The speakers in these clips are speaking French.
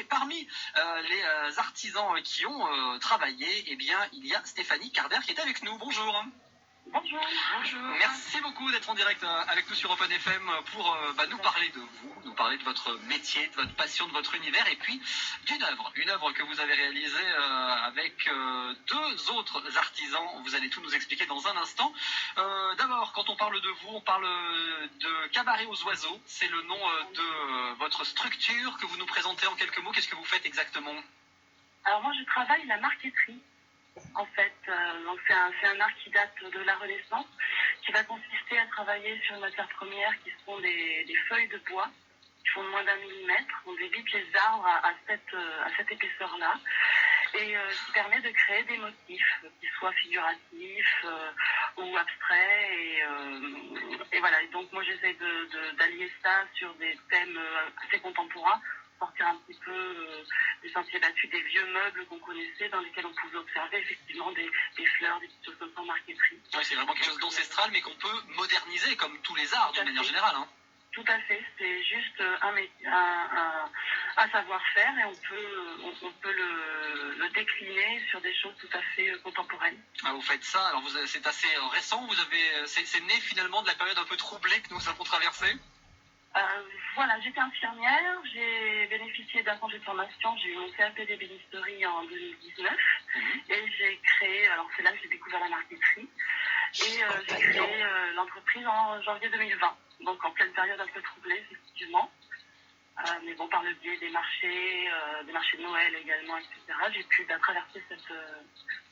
Et parmi les artisans qui ont travaillé, eh bien, il y a Stéphanie Carder qui est avec nous. Bonjour. Bonjour. Bonjour. Merci beaucoup d'être en direct avec nous sur Open FM pour nous parler de vous, nous parler de votre métier, de votre passion, de votre univers et puis d'une œuvre que vous avez réalisée avec deux autres artisans. Vous allez tout nous expliquer dans un instant. D'abord, quand on parle de vous, on parle de Cabaret aux oiseaux. C'est le nom de votre structure que vous nous présentez en quelques mots. Qu'est-ce que vous faites exactement? Alors moi, je travaille la marqueterie. En fait, donc c'est un art qui date de la Renaissance, qui va consister à travailler sur une matière première qui sont des feuilles de bois qui font de moins d'1 millimètre. On débite les arbres à cette épaisseur-là et qui permet de créer des motifs qui soient figuratifs ou abstraits et voilà. Et donc moi j'essaie d'allier ça sur des thèmes assez contemporains, sortir un petit peu des sentiers battus, des vieux meubles qu'on connaissait, dans lesquels on pouvait observer effectivement des fleurs, des petites choses comme ça en marqueterie. Oui, c'est vraiment quelque chose d'ancestral, mais qu'on peut moderniser, comme tous les arts, d'une manière générale. Hein. Tout à fait, c'est juste un savoir-faire et on peut le décliner sur des choses tout à fait contemporaines. Ah, vous faites ça, alors c'est assez récent, c'est né finalement de la période un peu troublée que nous avons traversée. Voilà, j'étais infirmière, j'ai bénéficié d'un congé de formation, j'ai eu mon CAP d'ébénisterie en 2019 et j'ai créé, alors c'est là que j'ai découvert la marqueterie et j'ai créé l'entreprise en janvier 2020, donc en pleine période un peu troublée effectivement, mais bon par le biais des marchés de Noël également, etc. J'ai pu traverser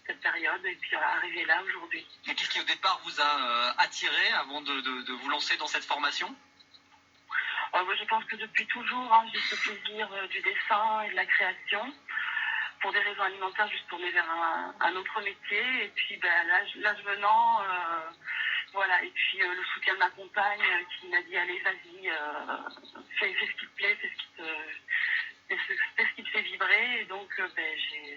cette période et puis arriver là aujourd'hui. Et qu'est-ce qui au départ vous a attiré avant de vous lancer dans cette formation? Je pense que depuis toujours, j'ai ce plaisir du dessin et de la création, pour des raisons alimentaires, juste tourner vers un autre métier. Et puis l'âge venant, voilà. Et puis le soutien de ma compagne qui m'a dit allez, vas-y, fais ce qui te plaît, fais ce qui te fait vibrer. Et donc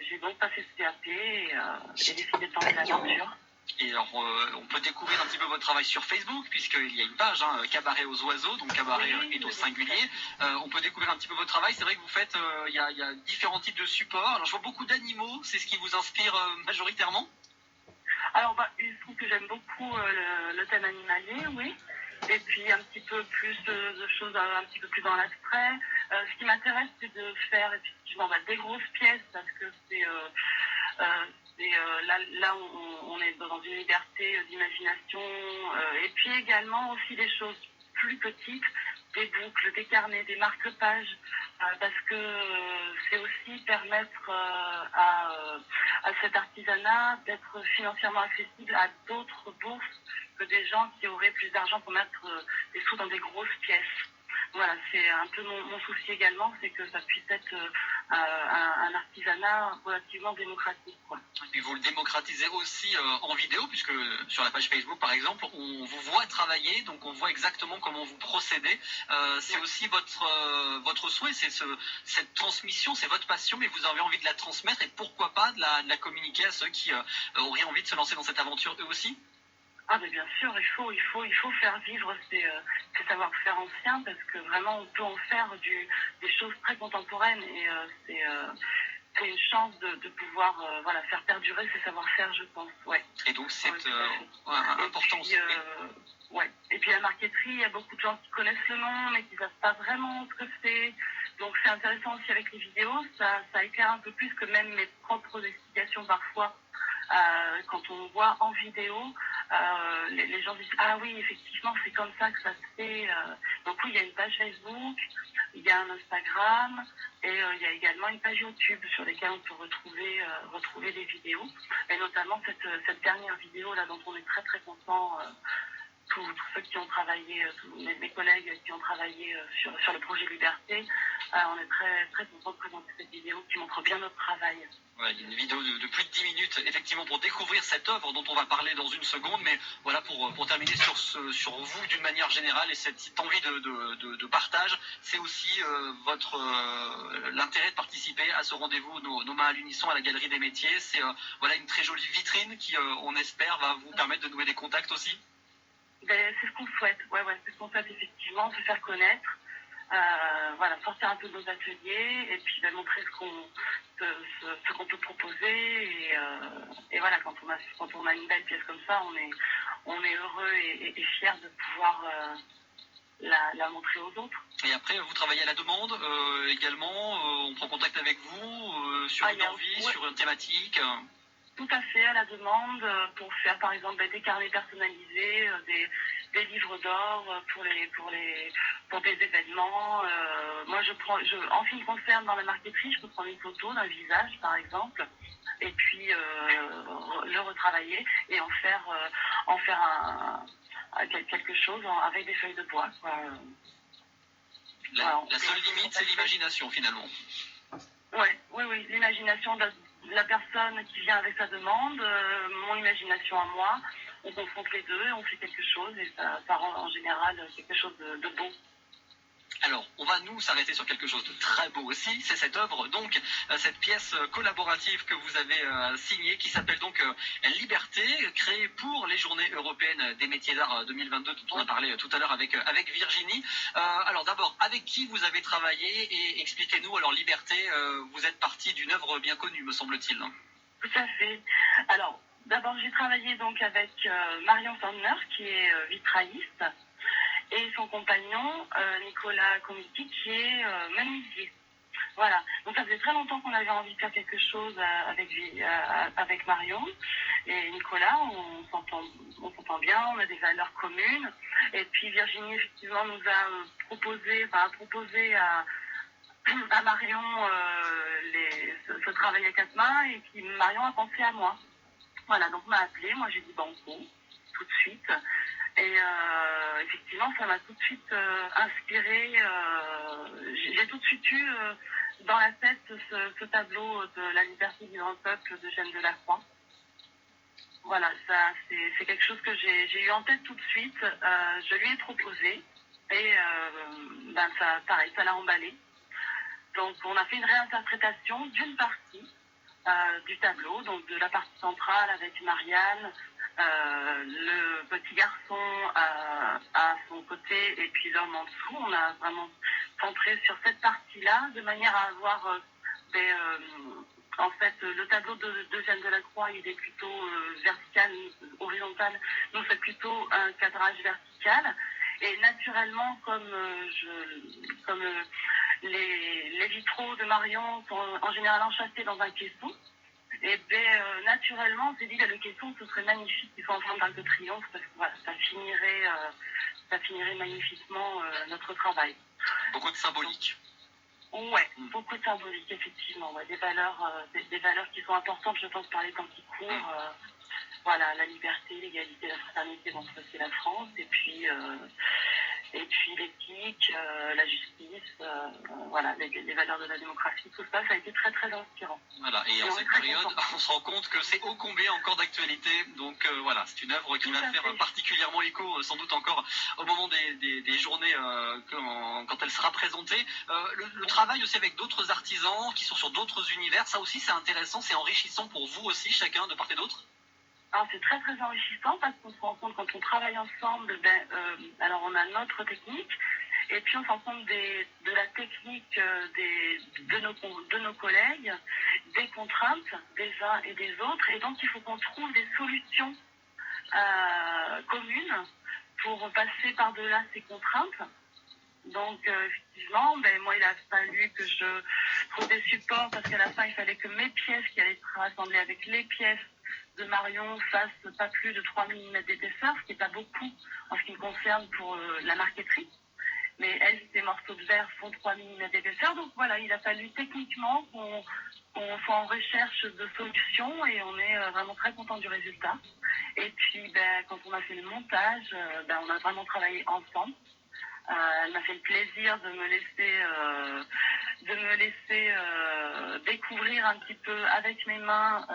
j'ai donc passé ce CAP et j'ai décidé de tenter l'aventure. Et alors, on peut découvrir un petit peu votre travail sur Facebook, puisqu'il y a une page, Cabaret aux oiseaux, donc Cabaret est au singulier. On peut découvrir un petit peu votre travail. C'est vrai que vous faites, il y a différents types de supports. Alors, je vois beaucoup d'animaux. C'est ce qui vous inspire majoritairement? Alors, il se trouve que j'aime beaucoup le thème animalier, oui. Et puis, un petit peu plus de choses un petit peu plus dans l'abstrait. Ce qui m'intéresse, c'est de faire effectivement des grosses pièces, parce que c'est... là on est dans une liberté d'imagination et puis également aussi des choses plus petites, des boucles, des carnets, des marque-pages, parce que c'est aussi permettre à cet artisanat d'être financièrement accessible à d'autres bourses que des gens qui auraient plus d'argent pour mettre des sous dans des grosses pièces. Voilà, c'est un peu mon souci également, c'est que ça puisse être un artisanat relativement démocratique, quoi. Et puis vous le démocratisez aussi en vidéo, puisque sur la page Facebook par exemple, on vous voit travailler, donc on voit exactement comment vous procédez. C'est aussi votre souhait, c'est cette transmission, c'est votre passion, mais vous avez envie de la transmettre et pourquoi pas de la communiquer à ceux qui auraient envie de se lancer dans cette aventure eux aussi? Ah mais bien sûr, il faut faire vivre ces savoir-faire anciens, parce que vraiment on peut en faire des choses très contemporaines et c'est une chance de pouvoir faire perdurer ces savoir-faire, je pense. Ouais. Et donc c'est important aussi. Et puis la marqueterie, il y a beaucoup de gens qui connaissent le nom mais qui ne savent pas vraiment ce que c'est. Donc c'est intéressant aussi avec les vidéos, ça éclaire un peu plus que même mes propres explications parfois. Quand on voit en vidéo, les gens disent ah oui, effectivement c'est comme ça que ça se fait. Donc oui, il y a une page Facebook, il y a un Instagram et il y a également une page YouTube sur lesquelles on peut retrouver des vidéos, et notamment cette dernière vidéo là dont on est très très content. Tous ceux qui ont travaillé, tous mes collègues qui ont travaillé sur le projet Liberté, on est très très contents de présenter cette vidéo qui montre bien notre travail. Ouais, il y a une vidéo de plus de 10 minutes, effectivement, pour découvrir cette œuvre dont on va parler dans une seconde, mais voilà, pour terminer sur vous d'une manière générale et cette envie de partage, c'est aussi l'intérêt de participer à ce rendez-vous, nos mains à l'unisson à la Galerie des Métiers. C'est une très jolie vitrine qui, on espère, va vous permettre de nouer des contacts aussi. C'est ce qu'on souhaite, c'est ce qu'on souhaite effectivement, se faire connaître. Voilà, sortir un peu de nos ateliers et puis montrer ce qu'on peut proposer et voilà, quand on a une belle pièce comme ça, on est heureux et fier de pouvoir la montrer aux autres. Et après, vous travaillez à la demande également, on prend contact avec vous sur une envie, sur une thématique. Tout à fait, à la demande, pour faire par exemple des carnets personnalisés, des livres d'or pour des événements. Moi, en ce qui me concerne dans la marqueterie, je peux prendre une photo d'un visage par exemple, et puis le retravailler et en faire quelque chose avec des feuilles de bois, quoi. La seule limite, c'est l'imagination finalement. Oui, l'imagination de la personne qui vient avec sa demande, mon imagination à moi, on confronte les deux et on fait quelque chose et ça rend en général quelque chose de beau. Alors, on va nous s'arrêter sur quelque chose de très beau aussi, c'est cette œuvre, donc cette pièce collaborative que vous avez signée, qui s'appelle donc Liberté, créée pour les Journées européennes des métiers d'art 2022, dont on a parlé tout à l'heure avec Virginie. Alors d'abord, avec qui vous avez travaillé et expliquez-nous, alors Liberté, vous êtes partie d'une œuvre bien connue, me semble-t-il. Tout à fait. Alors, d'abord j'ai travaillé donc avec Marion Sandner, qui est vitrailliste, et son compagnon, Nicolas Comiti, qui est menuisier. Voilà. Donc ça faisait très longtemps qu'on avait envie de faire quelque chose avec Marion et Nicolas. On s'entend bien, on a des valeurs communes. Et puis Virginie, effectivement, nous a proposé à Marion ce travail à quatre mains, et puis Marion a pensé à moi. Voilà, donc m'a appelé, moi j'ai dit banco, tout de suite. Et effectivement, ça m'a tout de suite inspiré. J'ai tout de suite eu dans la tête ce tableau de la liberté du grand peuple de Jeanne Delacroix. Voilà, ça c'est quelque chose que j'ai eu en tête tout de suite. Je lui ai proposé et pareil, ça l'a emballé. Donc on a fait une réinterprétation d'une partie du tableau, donc de la partie centrale avec Marianne, le petit garçon à son côté et puis l'homme en dessous. On a vraiment centré sur cette partie-là de manière à avoir en fait, le tableau de Jeanne Delacroix, il est plutôt vertical, horizontal. Nous, c'est plutôt un cadrage vertical. Et naturellement, comme les vitraux de Marion sont en général enchâssés dans un caisson, et bien naturellement, on s'est dit que le caisson, ce serait magnifique qu'il soit en forme d'arc de triomphe, parce que voilà, ça finirait magnifiquement notre travail. Beaucoup de symbolique. Ouais, beaucoup de symbolique, effectivement. Ouais, des valeurs qui sont importantes, je pense, par les temps qui courent. Voilà, la liberté, l'égalité, la fraternité, donc c'est la France, et puis l'éthique, la justice, voilà, les valeurs de la démocratie, tout ça, ça a été très très inspirant. Voilà, et en cette période, on se rend compte que c'est ô combien encore d'actualité, donc voilà, c'est une œuvre qui va faire particulièrement écho, sans doute encore au moment des journées quand elle sera présentée. Le travail aussi avec d'autres artisans qui sont sur d'autres univers, ça aussi c'est intéressant, c'est enrichissant pour vous aussi, chacun de part et d'autre. Alors c'est très très enrichissant parce qu'on se rend compte quand on travaille ensemble, alors on a notre technique et puis on se rend compte de la technique de nos collègues, des contraintes des uns et des autres, et donc il faut qu'on trouve des solutions communes pour passer par-delà ces contraintes. Donc effectivement, moi il a fallu que je trouve des supports parce qu'à la fin il fallait que mes pièces qui allaient être rassemblées avec les pièces de Marion fassent pas plus de 3 mm d'épaisseur, ce qui n'est pas beaucoup en ce qui me concerne pour la marqueterie. Mais elles, ces morceaux de verre font 3 mm d'épaisseur, donc voilà, il a fallu techniquement qu'on soit en recherche de solutions et on est vraiment très content du résultat. Et puis quand on a fait le montage, on a vraiment travaillé ensemble. Elle m'a fait le plaisir de me laisser découvrir un petit peu avec mes mains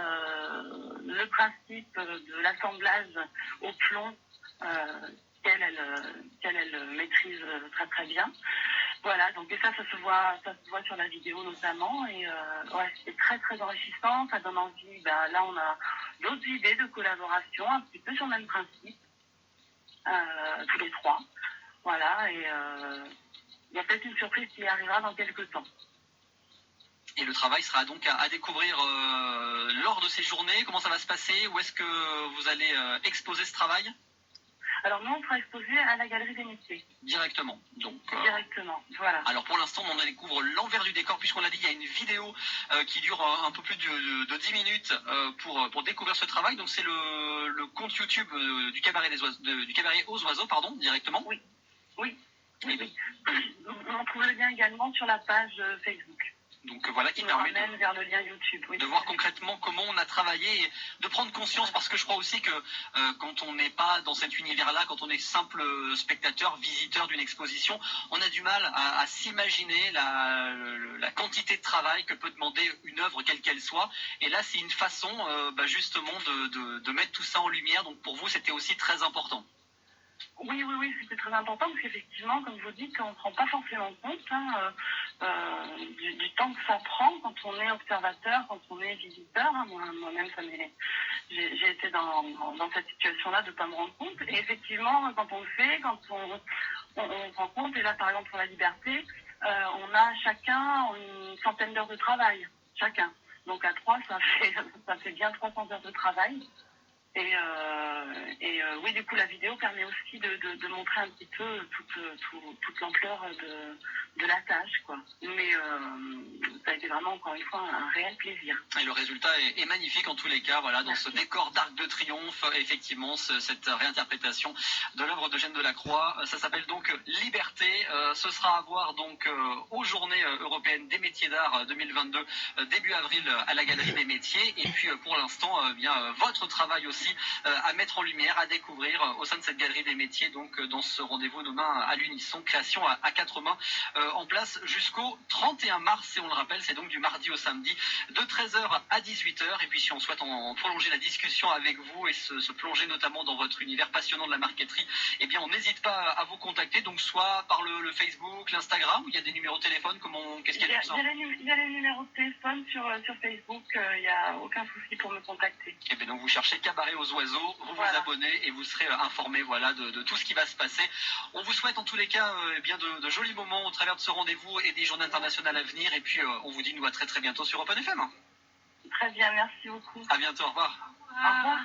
le principe de l'assemblage au plomb qu'elle maîtrise très très bien. Voilà, donc et ça se voit sur la vidéo notamment, et ouais, c'est très très enrichissant, ça donne envie. Là on a d'autres idées de collaboration un petit peu sur le même principe, tous les trois. Voilà, il y a peut-être une surprise qui arrivera dans quelques temps. Et le travail sera donc à découvrir lors de ces journées. Comment ça va se passer? Où est-ce que vous allez exposer ce travail? Alors nous, on sera exposé à la Galerie des Métiers. Directement. Donc, Directement, voilà. alors pour l'instant, on en découvre l'envers du décor, puisqu'on l'a dit, il y a une vidéo qui dure un peu plus de 10 minutes pour découvrir ce travail. Donc c'est le compte YouTube du cabaret du cabaret aux oiseaux, pardon, directement. Oui. On trouve le lien également sur la page Facebook. Donc voilà, qui nous permet ramène vers le lien YouTube. Oui. de voir concrètement comment on a travaillé et de prendre conscience, parce que je crois aussi que quand on n'est pas dans cet univers-là, quand on est simple spectateur, visiteur d'une exposition, on a du mal à s'imaginer la quantité de travail que peut demander une œuvre quelle qu'elle soit. Et là, c'est une façon justement de mettre tout ça en lumière. Donc pour vous, c'était aussi très important. Oui, c'était très important parce qu'effectivement, comme vous dites, on ne se rend pas forcément compte du temps que ça prend quand on est observateur, quand on est visiteur. Moi-même, j'ai été dans cette situation-là de ne pas me rendre compte. Et effectivement, quand on le fait, quand on se rend compte, et là, par exemple, pour la liberté, on a chacun une centaine d'heures de travail, chacun. Donc à 3, ça fait bien 300 heures de travail. Et oui, du coup, la vidéo permet aussi de montrer un petit peu toute l'ampleur de la tâche, quoi. Mais ça a été vraiment, encore une fois, un réel plaisir. Et le résultat est magnifique en tous les cas, voilà, dans ce décor d'Arc de Triomphe, effectivement, cette réinterprétation de l'œuvre d'Eugène Delacroix. Ça s'appelle donc Liberté. Ce sera à voir donc aux Journées européennes des métiers d'art 2022, début avril à la Galerie des Métiers. Et puis pour l'instant, votre travail aussi à mettre en lumière, à découvrir au sein de cette Galerie des Métiers, donc dans ce rendez-vous demain à l'unisson, création à quatre mains, en place jusqu'au 31 mars. Et on le rappelle, c'est donc du mardi au samedi, de 13h à 18h. Et puis si on souhaite en prolonger la discussion avec vous et se plonger notamment dans votre univers passionnant de la marqueterie, eh bien on n'hésite pas à vous contacter, donc soit par le Facebook, l'Instagram, où il y a des numéros de téléphone, qu'est-ce qu'il y a de ça? Il y a les numéros de téléphone sur Facebook, il n'y a aucun souci pour me contacter. Et bien donc vous cherchez Cabaret aux oiseaux, vous vous abonnez et vous serez informé de tout ce qui va se passer. On vous souhaite en tous les cas de jolis moments au travers de ce rendez-vous et des journées internationales à venir. Et puis on vous dit nous à très très bientôt sur Open FM. Très bien, merci beaucoup. À bientôt, au revoir. Au revoir.